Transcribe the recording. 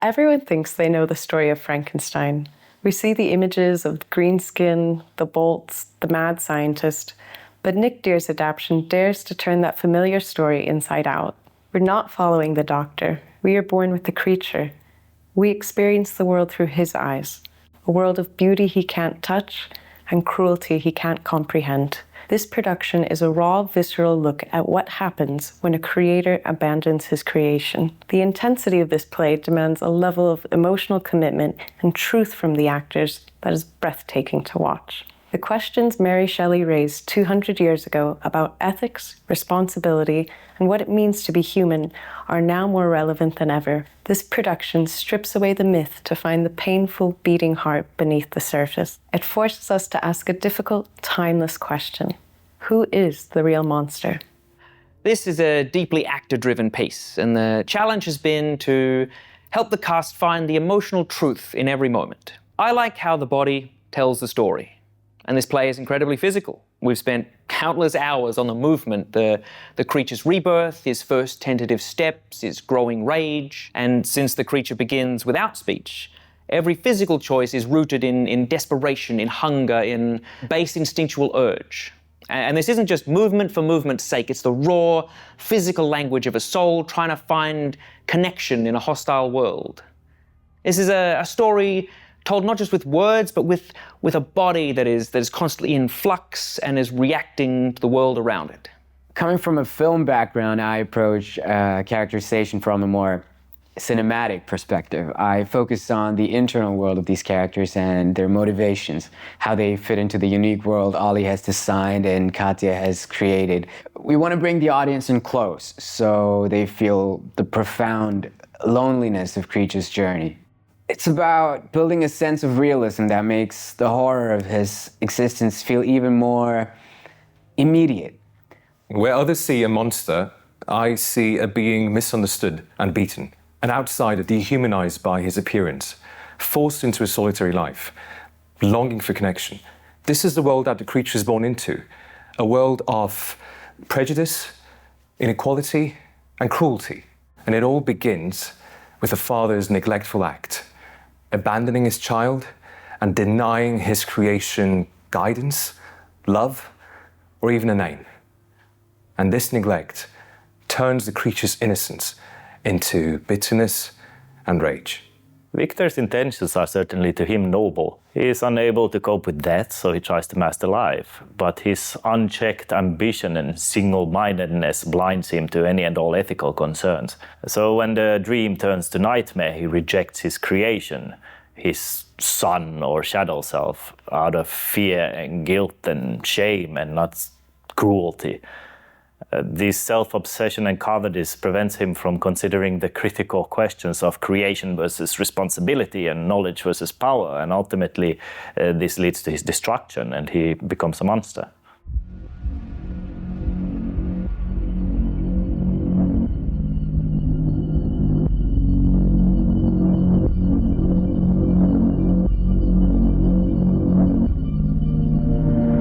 Everyone thinks they know the story of Frankenstein. We see the images of green skin, the bolts, the mad scientist, but Nick Dear's adaptation dares to turn that familiar story inside out. We're not following the doctor. We are born with the creature. We experience the world through his eyes, a world of beauty he can't touch and cruelty he can't comprehend. This production is a raw, visceral look at what happens when a creator abandons his creation. The intensity of this play demands a level of emotional commitment and truth from the actors that is breathtaking to watch. The questions Mary Shelley raised 200 years ago about ethics, responsibility, and what it means to be human are now more relevant than ever. This production strips away the myth to find the painful, beating heart beneath the surface. It forces us to ask a difficult, timeless question. Who is the real monster? This is a deeply actor-driven piece, and the challenge has been to help the cast find the emotional truth in every moment. I like how the body tells the story. And this play is incredibly physical. We've spent countless hours on the movement, the creature's rebirth, his first tentative steps, his growing rage. And since the creature begins without speech, every physical choice is rooted in desperation, in hunger, in base instinctual urge. And this isn't just movement for movement's sake. It's the raw, physical language of a soul trying to find connection in a hostile world. This is a story told not just with words, but with a body that is constantly in flux and is reacting to the world around it. Coming from a film background, I approach characterization from a more cinematic perspective. I focus on the internal world of these characters and their motivations, how they fit into the unique world Ollie has designed and Katya has created. We want to bring the audience in close, so they feel the profound loneliness of Creature's journey. It's about building a sense of realism that makes the horror of his existence feel even more immediate. Where others see a monster, I see a being misunderstood and beaten, an outsider dehumanized by his appearance, forced into a solitary life, longing for connection. This is the world that the creature is born into, a world of prejudice, inequality, and cruelty. And it all begins with a father's neglectful act, abandoning his child and denying his creation guidance, love, or even a name. And this neglect turns the creature's innocence into bitterness and rage. Victor's intentions are certainly to him noble. He is unable to cope with death, so he tries to master life. But his unchecked ambition and single-mindedness blinds him to any and all ethical concerns. So when the dream turns to nightmare, he rejects his creation, his son or shadow self, out of fear and guilt and shame and not cruelty. This self-obsession and cowardice prevents him from considering the critical questions of creation versus responsibility and knowledge versus power, and ultimately this leads to his destruction and he becomes a monster.